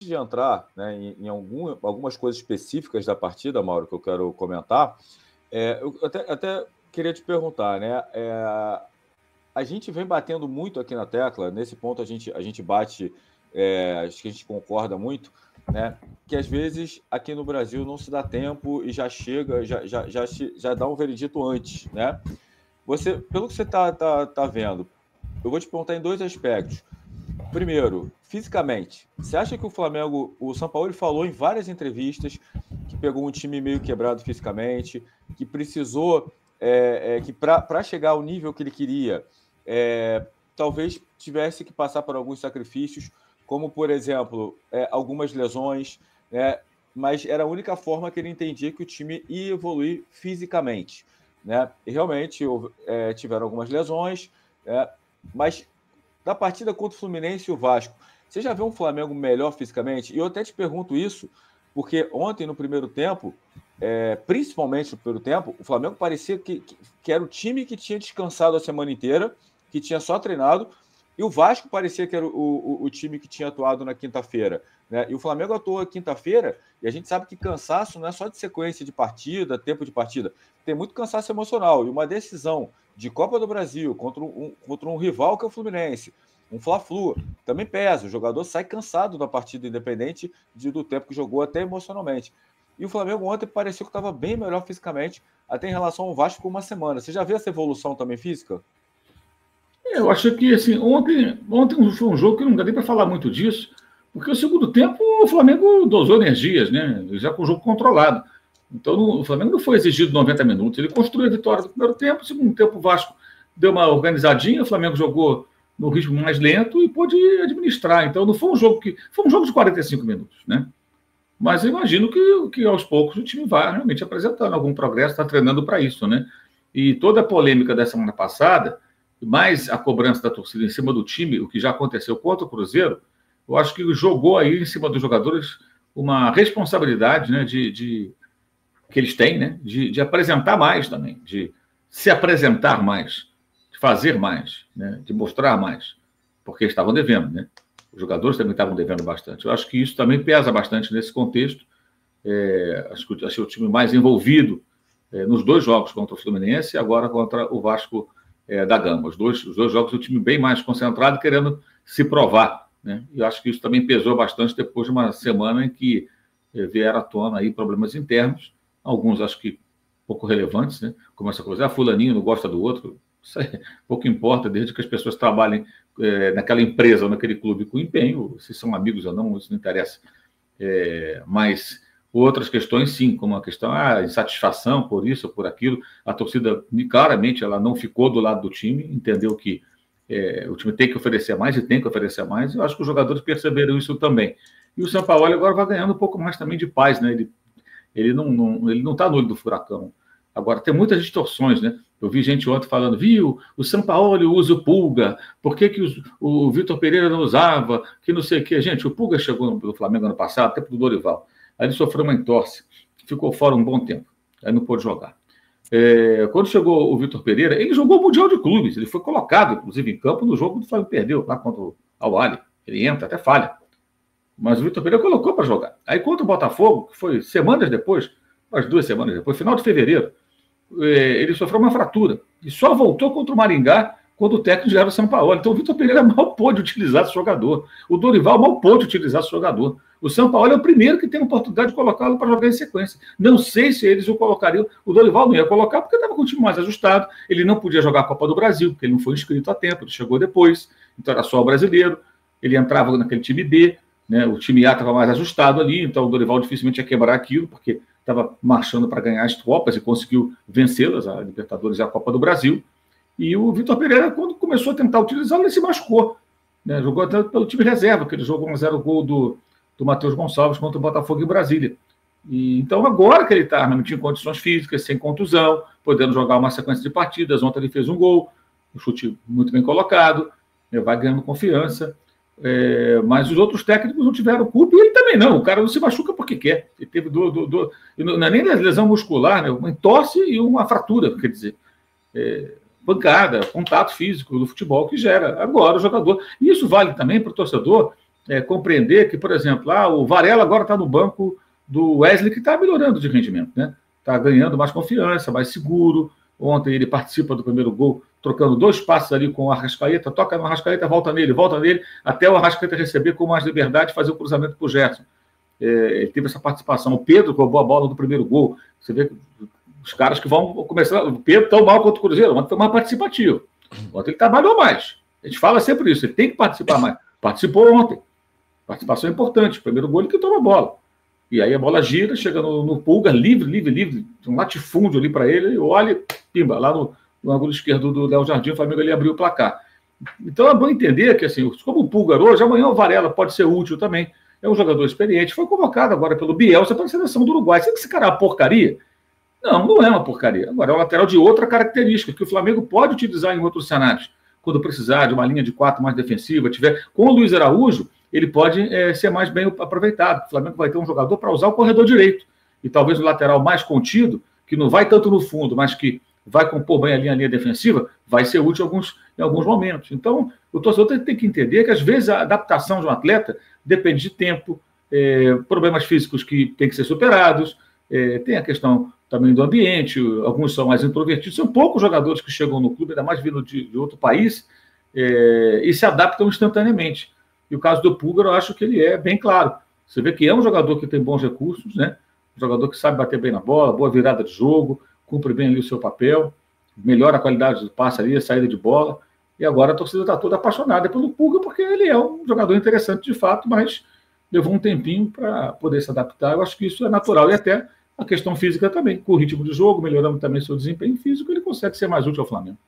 de entrar, né, em algumas coisas específicas da partida, Mauro, que eu quero comentar, eu até queria te perguntar, né? A gente vem batendo muito aqui na tecla, nesse ponto a gente bate, acho que a gente concorda muito, né? Que às vezes aqui no Brasil não se dá tempo e já chega, já dá um veredito antes, né? Pelo que você tá vendo, eu vou te perguntar em dois aspectos. Primeiro, fisicamente, você acha que o Sampaoli falou em várias entrevistas que pegou um time meio quebrado fisicamente, que precisou, que para chegar ao nível que ele queria, talvez tivesse que passar por alguns sacrifícios, como, por exemplo, algumas lesões, né? Mas era a única forma que ele entendia que o time ia evoluir fisicamente, né? E realmente tiveram algumas lesões, mas da partida contra o Fluminense e o Vasco, você já viu um Flamengo melhor fisicamente? E eu até te pergunto isso, porque ontem, no primeiro tempo, principalmente no primeiro tempo, o Flamengo parecia que era o time que tinha descansado a semana inteira, que tinha só treinado, e o Vasco parecia que era o time que tinha atuado na quinta-feira, né? E o Flamengo atuou na quinta-feira, e a gente sabe que cansaço não é só de sequência de partida, tempo de partida, tem muito cansaço emocional, e uma decisão de Copa do Brasil contra um rival que é o Fluminense, um Fla-Flu, também pesa. O jogador sai cansado da partida, independente do tempo que jogou, até emocionalmente. E o Flamengo ontem pareceu que estava bem melhor fisicamente, até em relação ao Vasco com uma semana. Você já viu essa evolução também física? Eu acho que assim, ontem foi um jogo que não dá nem para falar muito disso, porque o segundo tempo o Flamengo dosou energias, né? Já com o jogo controlado. Então, o Flamengo não foi exigido 90 minutos. Ele construiu a vitória do primeiro tempo, no segundo tempo o Vasco deu uma organizadinha, o Flamengo jogou no ritmo mais lento e pôde administrar. Então, não foi um jogo que... Foi um jogo de 45 minutos, né? Mas eu imagino que aos poucos o time vai realmente apresentando algum progresso, está treinando para isso, né? E toda a polêmica da semana passada, mais a cobrança da torcida em cima do time, o que já aconteceu contra o Cruzeiro, eu acho que jogou aí em cima dos jogadores uma responsabilidade, né, que eles têm, né, de apresentar mais também, de se apresentar mais, de fazer mais, né, de mostrar mais, porque eles estavam devendo, né? Os jogadores também estavam devendo bastante. Eu acho que isso também pesa bastante nesse contexto. Acho que o time mais envolvido nos dois jogos contra o Fluminense e agora contra o Vasco da Gama. Os dois jogos o time bem mais concentrado, querendo se provar, né? E eu acho que isso também pesou bastante depois de uma semana em que vieram à tona aí problemas internos, alguns acho que pouco relevantes, né? Como essa coisa, fulaninho não gosta do outro, isso aí pouco importa, desde que as pessoas trabalhem naquela empresa ou naquele clube com empenho, se são amigos ou não, isso não interessa. Mas outras questões, sim, como a questão insatisfação por isso ou por aquilo, a torcida, claramente, ela não ficou do lado do time, entendeu que o time tem que oferecer mais e tem que oferecer mais, eu acho que os jogadores perceberam isso também. E o Sampaoli agora vai ganhando um pouco mais também de paz, né? Ele não está no olho do furacão. Agora, tem muitas distorções, né? Eu vi gente ontem falando, viu, o Sampaoli usa o Pulga, por que o Vitor Pereira não usava, que não sei o quê. Gente, o Pulga chegou pelo Flamengo ano passado, até pro Dorival. Aí ele sofreu uma entorse, ficou fora um bom tempo, aí não pôde jogar. Quando chegou o Vitor Pereira, ele jogou o Mundial de Clubes, ele foi colocado, inclusive, em campo no jogo que o Flamengo perdeu, lá contra o Al-Ahly. Ele entra, até falha. Mas o Vitor Pereira colocou para jogar. Aí contra o Botafogo, que foi semanas depois, umas 2 semanas depois, final de fevereiro, ele sofreu uma fratura e só voltou contra o Maringá quando o técnico já era o Sampaoli. Então o Vitor Pereira mal pôde utilizar esse jogador. O Dorival mal pôde utilizar esse jogador. O Sampaoli é o primeiro que tem a oportunidade de colocá-lo para jogar em sequência. Não sei se eles o colocariam. O Dorival não ia colocar porque estava com o time mais ajustado. Ele não podia jogar a Copa do Brasil, porque ele não foi inscrito a tempo, ele chegou depois. Então era só o brasileiro. Ele entrava naquele time B, né? O time A estava mais ajustado ali, então o Dorival dificilmente ia quebrar aquilo, porque estava marchando para ganhar as Copas e conseguiu vencê-las, a Libertadores e a Copa do Brasil. E o Vitor Pereira, quando começou a tentar utilizá-lo, ele se machucou, né? Jogou até pelo time reserva, que ele jogou 1-0 gol do Matheus Gonçalves contra o Botafogo em Brasília. E, então, agora que ele está realmente em condições físicas, sem contusão, podendo jogar uma sequência de partidas, ontem ele fez um gol, um chute muito bem colocado, vai ganhando confiança. Mas os outros técnicos não tiveram culpa, e ele também não. O cara não se machuca porque quer. Ele teve não é nem lesão muscular, né? Uma entorse e uma fratura, quer dizer, pancada, contato físico do futebol que gera agora o jogador. E isso vale também para o torcedor compreender que, por exemplo, o Varela agora está no banco do Wesley, que está melhorando de rendimento, né? Está ganhando mais confiança, mais seguro. Ontem ele participa do primeiro gol, trocando 2 passos ali com o Arrascaeta, toca no Arrascaeta, volta nele, até o Arrascaeta receber com mais liberdade e fazer o cruzamento para o Gerson. Ele teve essa participação. O Pedro roubou a bola do primeiro gol. Você vê que os caras que vão começar... O Pedro tão mal quanto o Cruzeiro, mas foi mais participativo. Ontem ele trabalhou mais. A gente fala sempre isso, ele tem que participar mais. Participou ontem. Participação importante. Primeiro gol ele que toma a bola. E aí a bola gira, chega no Pulgar, livre, um latifúndio ali para ele, olha, pimba, lá no ângulo esquerdo do Léo Jardim, o Flamengo ali abriu o placar. Então é bom entender que, assim, como o Pulgar hoje, amanhã o Varela pode ser útil também. É um jogador experiente, foi convocado agora pelo Bielsa para a seleção do Uruguai. Sabe que esse cara é uma porcaria? Não, não é uma porcaria. Agora é um lateral de outra característica, que o Flamengo pode utilizar em outros cenários. Quando precisar de uma linha de 4 mais defensiva, com o Luiz Araújo, ele pode ser mais bem aproveitado. O Flamengo vai ter um jogador para usar o corredor direito. E talvez o lateral mais contido, que não vai tanto no fundo, mas que vai compor bem a linha defensiva, vai ser útil em alguns momentos. Então, o torcedor tem que entender que, às vezes, a adaptação de um atleta depende de tempo, problemas físicos que têm que ser superados, tem a questão também do ambiente, alguns são mais introvertidos, são poucos jogadores que chegam no clube, ainda mais vindo de outro país, e se adaptam instantaneamente. E o caso do Pulgar, eu acho que ele é bem claro. Você vê que é um jogador que tem bons recursos, né? Um jogador que sabe bater bem na bola, boa virada de jogo, cumpre bem ali o seu papel, melhora a qualidade do passe ali, a saída de bola. E agora a torcida está toda apaixonada pelo Pulgar, porque ele é um jogador interessante de fato, mas levou um tempinho para poder se adaptar. Eu acho que isso é natural. E até a questão física também. Com o ritmo de jogo, melhorando também seu desempenho físico, ele consegue ser mais útil ao Flamengo.